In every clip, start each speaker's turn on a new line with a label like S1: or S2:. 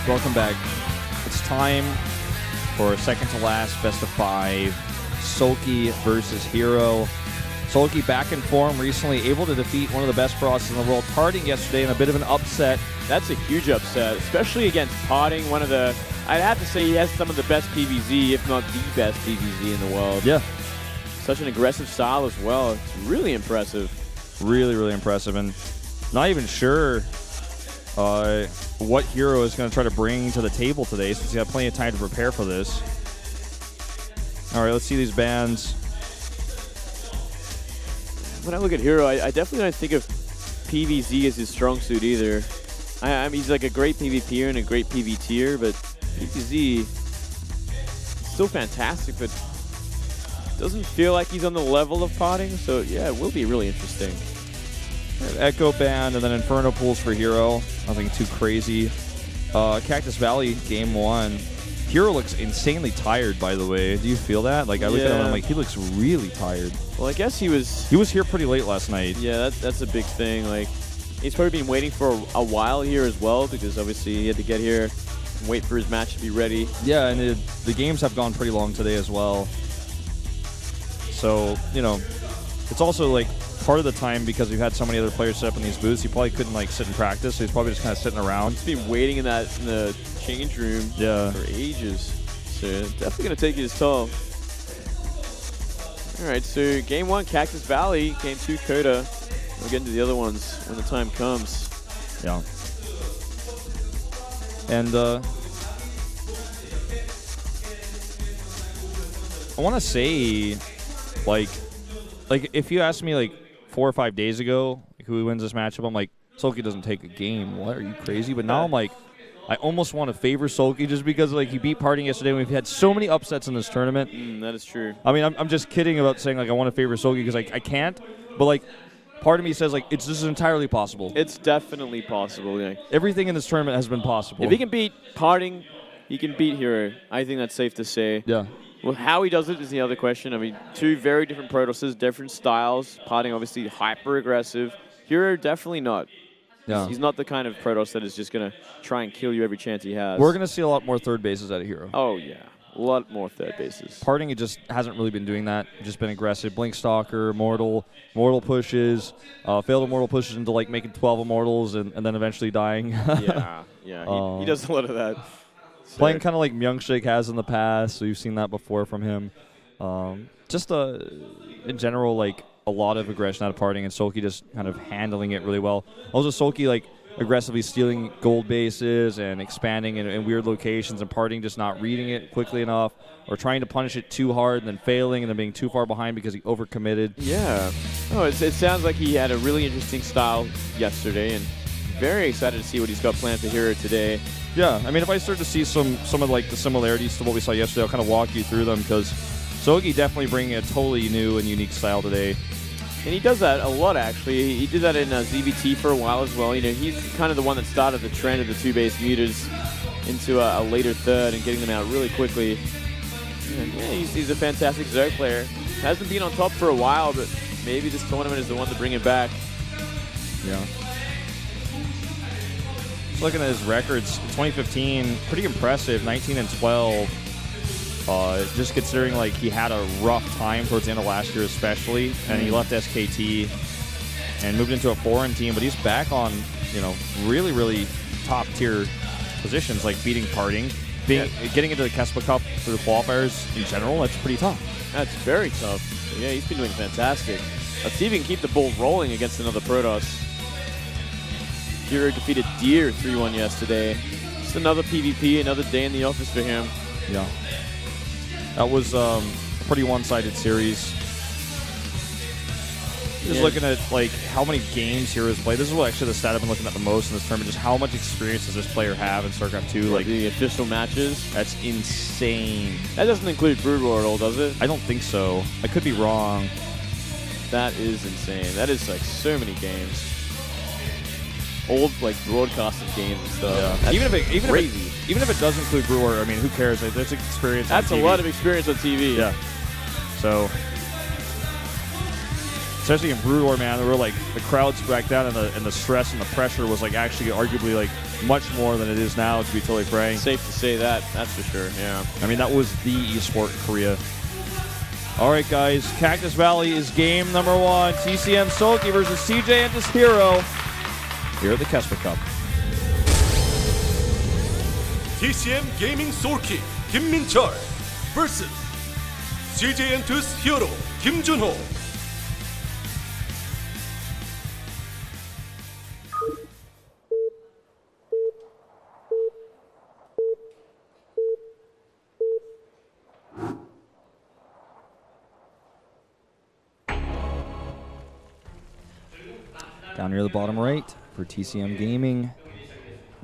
S1: welcome back. It's time for second to last best of 5. Soulkey versus herO. Soulkey back in form recently, able to defeat one of the best Frosts in the world, Parting yesterday in a bit of an upset.
S2: That's a huge upset, especially against Parting, one of the, I'd have to say he has some of the best PvZ, if not the best PvZ in the world.
S1: Yeah.
S2: Such an aggressive style as well. It's really impressive.
S1: Really, really impressive. And not even sure what herO is going to try to bring to the table today, since he's got plenty of time to prepare for this. All right, let's see these bans.
S2: When I look at herO, I definitely don't think of PvZ as his strong suit either. I mean, he's like a great PvPer and a great PvTer, but PvZ is still fantastic, but doesn't feel like he's on the level of Parting, so yeah, it will be really interesting.
S1: Echo Band and then Inferno Pools for herO. Nothing too crazy. Cactus Valley, game 1. herO looks insanely tired, by the way. Do you feel that? Like, I look at him and I'm like, he looks really tired.
S2: Well, I guess he was
S1: here pretty late last night.
S2: Yeah, that's a big thing. Like, he's probably been waiting for a while here as well, because obviously he had to get here and wait for his match to be ready.
S1: Yeah, and the games have gone pretty long today as well. So, you know, it's also like part of the time, because we've had so many other players set up in these booths, he probably couldn't like sit and practice, so he's probably just kind of sitting around.
S2: He's been waiting in the change room for ages. So definitely going to take his toll. All right, so game 1, Cactus Valley. Game 2, Coda. We'll get into the other ones when the time comes.
S1: Yeah. And I want to say, like if you asked me like 4 or 5 days ago, like, who wins this matchup, I'm like, Soulkey doesn't take a game. What, are you crazy? But now I'm like, I almost want to favor Soulkey just because like he beat Parting yesterday, and we've had so many upsets in this tournament.
S2: That is true.
S1: I mean, I'm just kidding about saying like I want to favor Soulkey, because like I can't, but like part of me says like this is entirely possible.
S2: It's definitely possible. Yeah.
S1: Everything in this tournament has been possible.
S2: If he can beat Parting, he can beat herO. I think that's safe to say.
S1: Yeah.
S2: Well, how he does it is the other question. I mean, 2 very different Protosses, different styles. Parting obviously hyper aggressive. herO definitely not.
S1: Yeah.
S2: He's not the kind of Protoss that is just going to try and kill you every chance he has.
S1: We're going to see a lot more third bases out of herO.
S2: Oh, yeah. A lot more third bases.
S1: Parting, it just hasn't really been doing that. Just been aggressive. Blink Stalker, Mortal pushes, failed Immortal pushes into like making 12 Immortals and then eventually dying.
S2: Yeah. He does a lot of that.
S1: Playing kind of like Myungshik has in the past, so you've seen that before from him. Just in general, like a lot of aggression out of Parting, and Soulkey just kind of handling it really well. Also, Soulkey like aggressively stealing gold bases and expanding in weird locations, and Parting just not reading it quickly enough, or trying to punish it too hard and then failing and then being too far behind because he overcommitted.
S2: Yeah. Oh, it sounds like he had a really interesting style yesterday, and very excited to see what he's got planned for herO today.
S1: Yeah, I mean, if I start to see some of like the similarities to what we saw yesterday, I'll kind of walk you through them, because Soulkey definitely bringing a totally new and unique style today.
S2: And he does that a lot, actually. He did that in ZVT for a while as well. You know, he's kind of the one that started the trend of the 2-base mutas into a later third and getting them out really quickly. And yeah, he's a fantastic Zerg player. Hasn't been on top for a while, but maybe this tournament is the one to bring it back.
S1: Yeah. Looking at his records, 2015, pretty impressive, 19 and 12. Just considering like he had a rough time towards the end of last year, especially, and he left SKT and moved into a foreign team. But he's back on, you know, really, really top tier positions, like beating Parting, getting into the KeSPA Cup through the qualifiers in general. That's pretty tough.
S2: That's very tough. Yeah, he's been doing fantastic. Let's see if he can keep the ball rolling against another Protoss. herO defeated Deer 3-1 yesterday. Just another PvP, another day in the office for him.
S1: Yeah. That was a pretty one-sided series. Just looking at like how many games herO's played. This is what actually the stat I've been looking at the most in this tournament. Just how much experience does this player have in Starcraft 2?
S2: Like the official matches?
S1: That's insane.
S2: That doesn't include Brood War at all, does it?
S1: I don't think so. I could be wrong.
S2: That is insane. That is like so many games. Old like broadcasted games and stuff.
S1: Yeah. Even if it does include Brood War, I mean, who cares? Like, there's experience.
S2: That's a lot of experience on TV.
S1: Yeah. So, especially in Brood War, man, there were like the crowds back down, and the stress and the pressure was like actually arguably like much more than it is now, to be totally frank.
S2: Safe to say that, that's for sure, yeah.
S1: I mean, that was the esport in Korea. All right, guys, Cactus Valley is game number 1. TCM Soulkey versus CJ and his herO here at the KeSPA Cup.
S3: TCM Gaming Soulkey 김민철 vs CJ Entus herO 김준호.
S1: Down near the bottom right for TCM Gaming,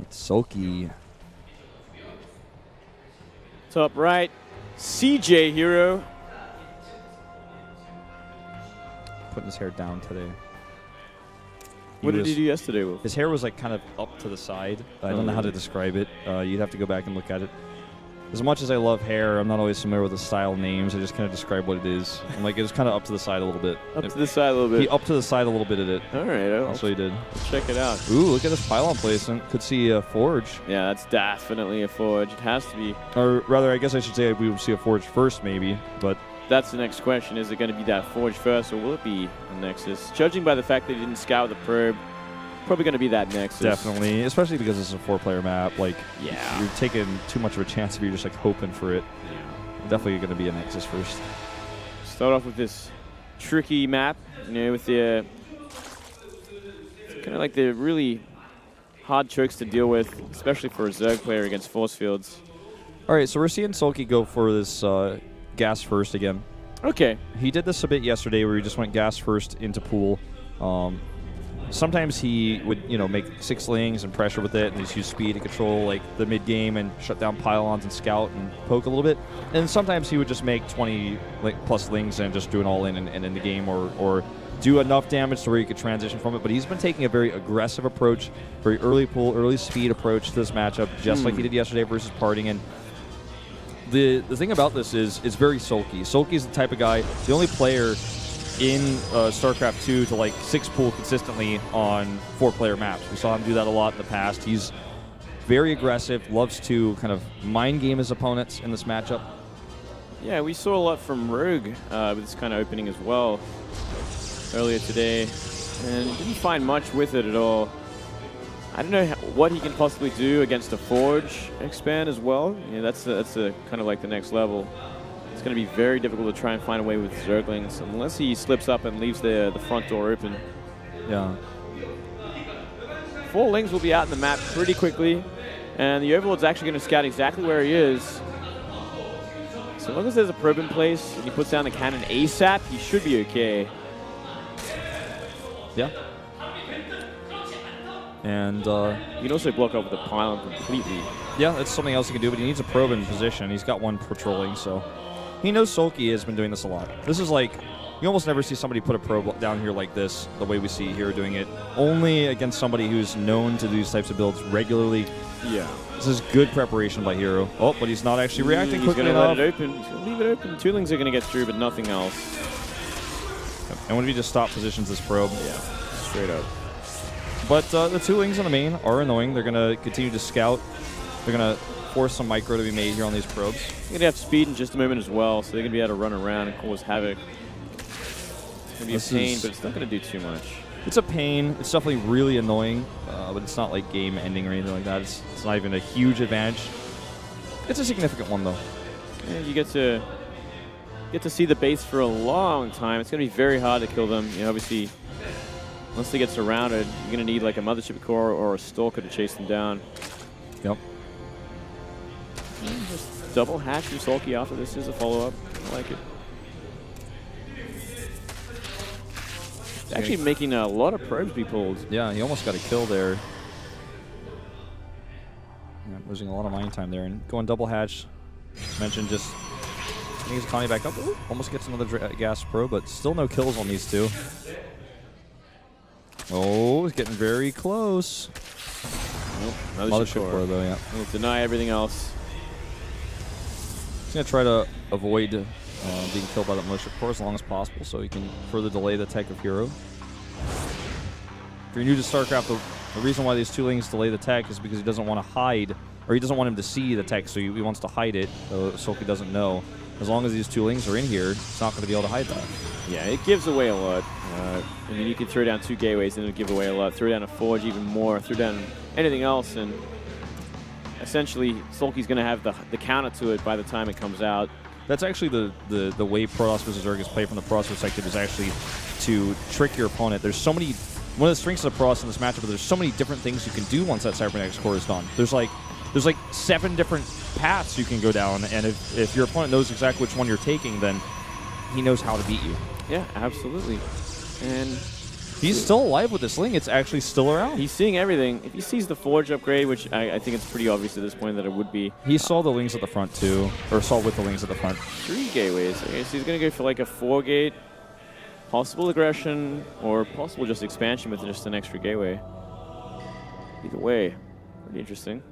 S1: it's Soulkey.
S2: Top right, CJ herO.
S1: Putting his hair down today.
S2: What did he do yesterday, Will?
S1: His hair was like kind of up to the side. I don't know how to describe it. You'd have to go back and look at it. As much as I love hair, I'm not always familiar with the style names. I just kind of describe what it is. I'm like, it was kind of up to the side a little bit.
S2: Up to the side a little bit.
S1: He up to the side a little bit at it.
S2: All right.
S1: That's what he did.
S2: Let's check it out.
S1: Ooh, look at this pylon placement. Could see a forge.
S2: Yeah, that's definitely a forge. It has to be.
S1: Or rather, I guess I should say we would see a forge first, maybe. But
S2: that's the next question. Is it going to be that forge first, or will it be a Nexus? Judging by the fact that he didn't scout the probe, probably going to be that Nexus.
S1: Definitely, especially because it's a 4-player map. Like,
S2: yeah,
S1: you're taking too much of a chance if you're just like hoping for it.
S2: Yeah.
S1: Definitely going to be a Nexus first.
S2: Start off with this tricky map, you know, with the kind of like the really hard chokes to deal with, especially for a Zerg player against force fields.
S1: All right, so we're seeing Soulkey go for this gas first again.
S2: Okay.
S1: He did this a bit yesterday where he just went gas first into pool. Sometimes he would, you know, make 6 lings and pressure with it and just use speed to control like the mid game and shut down pylons and scout and poke a little bit. And sometimes he would just make 20 plus lings and just do an all in and in the game or do enough damage to where you could transition from it. But he's been taking a very aggressive approach, very early pool, early speed approach to this matchup, just like he did yesterday versus Parting. And the thing about this is it's very Soulkey. Soulkey's the type of guy, the only player in Starcraft 2 to like 6 pool consistently on 4-player maps. We saw him do that a lot in the past. He's very aggressive, loves to kind of mind game his opponents in this matchup.
S2: Yeah, we saw a lot from Rogue with this kind of opening as well earlier today, and didn't find much with it at all. I don't know what he can possibly do against a Forge expand as well. Yeah, that's the kind of like the next level. It's going to be very difficult to try and find a way with Zerglings unless he slips up and leaves the front door open.
S1: Yeah.
S2: 4 lings will be out in the map pretty quickly, and the Overlord's actually going to scout exactly where he is. So long as there's a probe in place and he puts down the cannon ASAP, he should be okay.
S1: Yeah. And
S2: you can also block up with the pylon completely.
S1: Yeah, that's something else he can do, but he needs a probe in position. He's got 1 patrolling, so he knows Soulkey has been doing this a lot. This is like, you almost never see somebody put a probe down here like this, the way we see here doing it. Only against somebody who's known to do these types of builds regularly.
S2: Yeah.
S1: This is good preparation by herO. Oh, but he's not actually reacting quickly enough.
S2: He's going to let it open. He's going to leave it open. 2 lings are going to get through, but nothing else.
S1: And when we just stop positions this probe.
S2: Yeah, straight up.
S1: But the 2 lings on the main are annoying. They're going to continue to scout. They're going to force some micro to be made here on these probes.
S2: They're going to have speed in just a moment as well, so they're going to be able to run around and cause havoc. It's going to be a pain, but it's not going to do too much.
S1: It's a pain. It's definitely really annoying, but it's not like game ending or anything like that. It's not even a huge advantage. It's a significant one, though.
S2: Yeah, you get to see the base for a long time. It's going to be very hard to kill them. You know, obviously, once they get surrounded, you're going to need like a Mothership Core or a Stalker to chase them down.
S1: Yep.
S2: Just double hatch from Soulkey after this is a follow-up. I like it. It's actually making a lot of probes be pulled.
S1: Yeah, he almost got a kill there. Yeah, losing a lot of mine time there. And going double hatch, mentioned just, I think he's calling back up. Ooh, almost gets another gas pro, but still no kills on these 2. Oh, he's getting very close.
S2: Nope,
S1: Mothership Core, though, yeah.
S2: He'll deny everything else.
S1: He's going to try to avoid being killed by that Mothership Core as long as possible so he can further delay the tech of herO. If you're new to StarCraft, the The reason why these 2 Lings delay the tech is because he doesn't want to hide, or he doesn't want him to see the tech, so he wants to hide it, so Soulkey doesn't know. As long as these 2 Lings are in here, it's not going to be able to hide that.
S2: Yeah, it gives away a lot. I mean, you can throw down 2 gateways and it'll give away a lot. Throw down a Forge even more. Throw down anything else, and essentially Soulkey's going to have the counter to it by the time it comes out.
S1: That's actually the way Protoss vs. Zerg is played from the Protoss perspective, is actually to trick your opponent. There's so many, one of the strengths of the Protoss in this matchup, there's so many different things you can do once that Cybernetics core is done. There's like 7 different paths you can go down, and if your opponent knows exactly which one you're taking, then he knows how to beat you.
S2: Yeah, absolutely. And
S1: he's still alive with this Ling. It's actually still around.
S2: He's seeing everything. If he sees the Forge upgrade, which I think it's pretty obvious at this point that it would be.
S1: He saw the Lings at the front too, or saw with the Lings at the front.
S2: 3 gateways. Okay, so he's going to go for like a 4-gate, possible aggression, or possible just expansion with just an extra gateway. Either way, pretty interesting.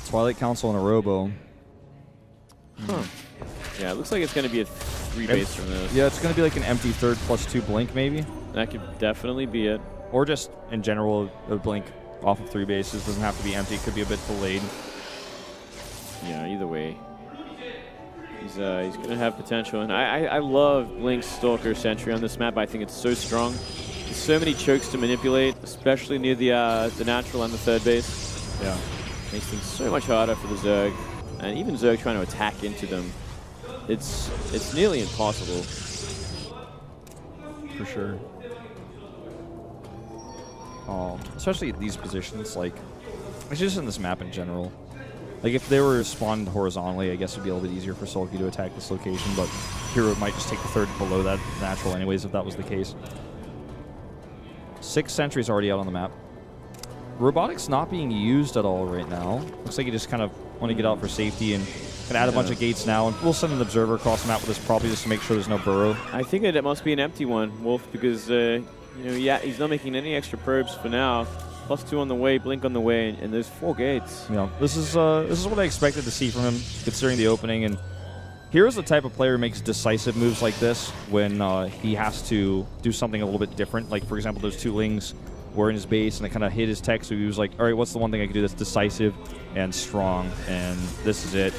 S1: Twilight Council and a Robo.
S2: Huh. Yeah, it looks like it's going to be a 3-base from this.
S1: Yeah, it's going to be like an empty 3rd +2 blink maybe.
S2: That could definitely be it.
S1: Or just in general a blink off of 3 bases. Doesn't have to be empty. It could be a bit delayed.
S2: Yeah, either way. He's going to have potential. And I love Blink's Stalker Sentry on this map. I think it's so strong. There's so many chokes to manipulate, especially near the natural and the 3rd base.
S1: Yeah.
S2: Makes things so much harder for the Zerg. And even Zerg trying to attack into them. It's nearly impossible.
S1: For sure. Especially at these positions, like, it's just in this map in general. Like, if they were spawned horizontally, I guess it would be a little bit easier for Soulkey to attack this location, but herO might just take the 3rd below that natural anyways, if that was the case. 6 sentries already out on the map. Robotics not being used at all right now. Looks like you just kind of want to get out for safety and can add a bunch of gates now. And we'll send an observer across the map with this probably just to make sure there's no burrow.
S2: I think it must be an empty one, Wolf, because you know, yeah, he's not making any extra probes for now. +2 on the way, Blink on the way, and there's 4 gates.
S1: You know, this is what I expected to see from him, considering the opening. And herO's the type of player who makes decisive moves like this when he has to do something a little bit different. Like, for example, those 2 Lings were in his base, and it kind of hit his tech, so he was like, all right, what's the one thing I can do that's decisive and strong? And this is it.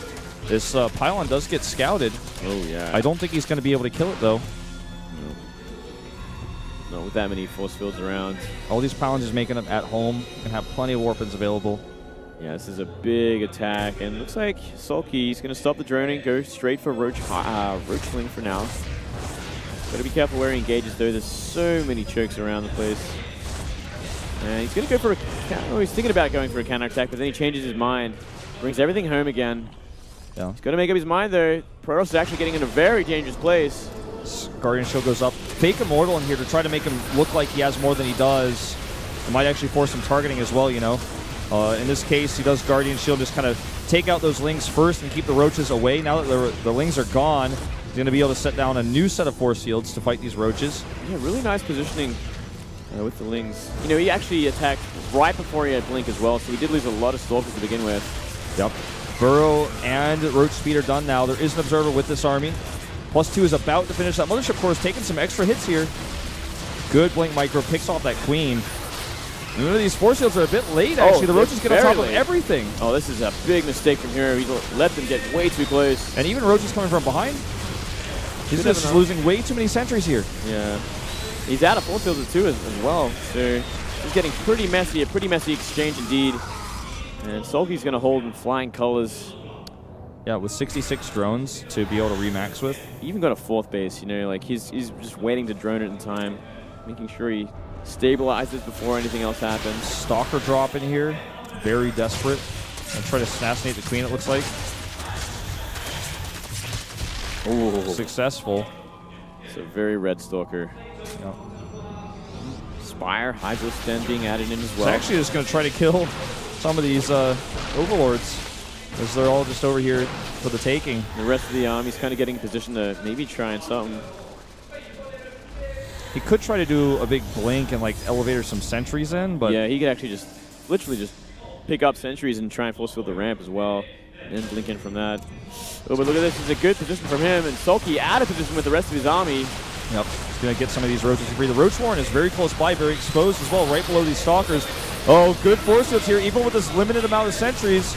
S1: This pylon does get scouted.
S2: Oh, yeah.
S1: I don't think he's going to be able to kill it, though.
S2: No. Not with that many force fields around.
S1: All these pylons is making them at home and have plenty of warpins available.
S2: Yeah, this is a big attack, and it looks like Soulkey is going to stop the droning, go straight for Roachling for now. Got to be careful where he engages, though. There's so many chokes around the place. And he's going to go for a... he's thinking about going for a counterattack, but then he changes his mind. Brings everything home again.
S1: Yeah.
S2: He's got to make up his mind, though. Protoss is actually getting in a very dangerous place.
S1: Guardian Shield goes up. Fake Immortal in here to try to make him look like he has more than he does. It might actually force some targeting as well, you know. In this case, he does Guardian Shield, just kind of take out those Lings first and keep the Roaches away. Now that the Lings are gone, he's going to be able to set down a new set of force fields to fight these Roaches.
S2: Yeah, really nice positioning with the Lings. You know, he actually attacked right before he had Blink as well, so he did lose a lot of Stalkers to begin with.
S1: Yep. Burrow and Roach Speed are done now. There is an Observer with this army. +2 is about to finish that Mothership Core, is taking some extra hits here. Good Blink Micro, picks off that Queen. And these force fields are a bit late, actually. The Roaches get on top of everything.
S2: Oh, this is a big mistake from herO. He let them get way too close.
S1: And even Roach is coming from behind. He's just losing way too many sentries here.
S2: Yeah. He's out of force fields too as well. So he's getting pretty messy, a pretty messy exchange indeed. And Soulkey's going to hold in flying colors.
S1: Yeah, with 66 drones to be able to remax with.
S2: He even got a 4th base, you know, like he's just waiting to drone it in time, making sure he stabilizes before anything else happens.
S1: Stalker drop in here, very desperate. And try to assassinate the Queen, it looks like.
S2: Ooh.
S1: Successful.
S2: It's a very red Stalker.
S1: Yep.
S2: Spire, Hydro Sten being added in as well.
S1: It's actually just going to try to kill some of these Overlords, as they're all just over here for the taking.
S2: The rest of the army's kind of getting in position to maybe try and something.
S1: He could try to do a big blink and like elevator some sentries in, but
S2: yeah, he could actually just literally just pick up sentries and try and force field the ramp as well, and blink in from that. Oh, but look at this! It's a good position from him, and Soulkey out of position with the rest of his army.
S1: Yep, he's going to get some of these roaches free. The Roach Warren is very close by, very exposed as well, right below these Stalkers. Oh, good force fields here, even with this limited amount of sentries.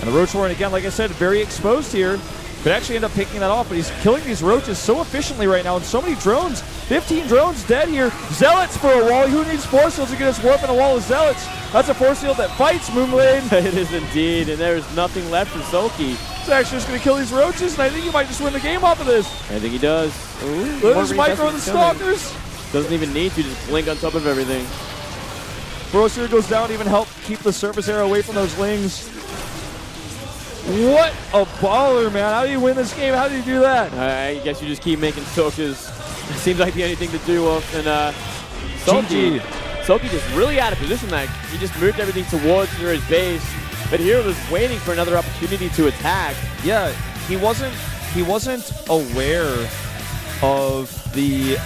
S1: And the Roach Warren, again, like I said, very exposed here. Could actually end up picking that off, but he's killing these roaches so efficiently right now, and so many drones. 15 drones dead here. Zealots for a wall. Who needs force fields to get us warp in a wall of Zealots? That's a force field that fights Moonblade.
S2: It is indeed, and there's nothing left for Soulkey.
S1: He's actually just going to kill these roaches, and I think he might just win the game off of this.
S2: I think he does. Ooh,
S1: there's Micro the Stalkers.
S2: Doesn't even need to, just blink on top of everything.
S1: Brosier goes down to even help keep the surface arrow away from those Lings. What a baller, man. How do you win this game? How do you do that?
S2: I guess you just keep making Stalkers. It seems like the only thing to do. And Soulkey just really out of position. Like, he just moved everything towards his base. But herO was waiting for another opportunity to attack.
S1: Yeah, he wasn't aware of the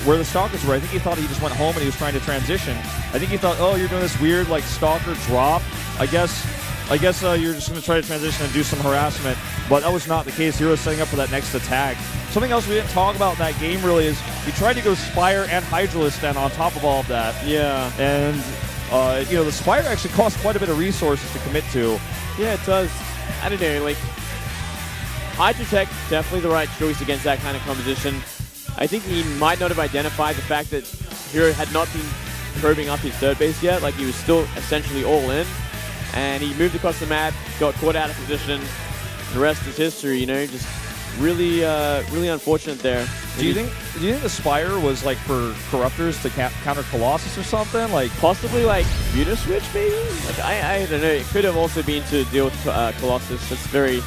S1: where the Stalkers were. I think he thought he just went home and he was trying to transition. I think he thought, oh, you're doing this weird like Stalker drop. I guess you're just going to try to transition and do some harassment. But that was not the case. herO was setting up for that next attack. Something else we didn't talk about in that game really is he tried to go Spire and Hydralisk then on top of all of that.
S2: Yeah.
S1: And, you know, the Spire actually costs quite a bit of resources to commit to.
S2: Yeah, it does. I don't know, like, Hydratech, definitely the right choice against that kind of composition. I think he might not have identified the fact that herO had not been probing up his third base yet. Like, he was still essentially all in. And he moved across the map, got caught out of position. The rest is history, you know, just really, really unfortunate there.
S1: Do you think the Spire was like for Corruptors to counter Colossus or something? Like
S2: possibly like Muta Switch maybe? Like I don't know. It could have also been to deal with Colossus. That's very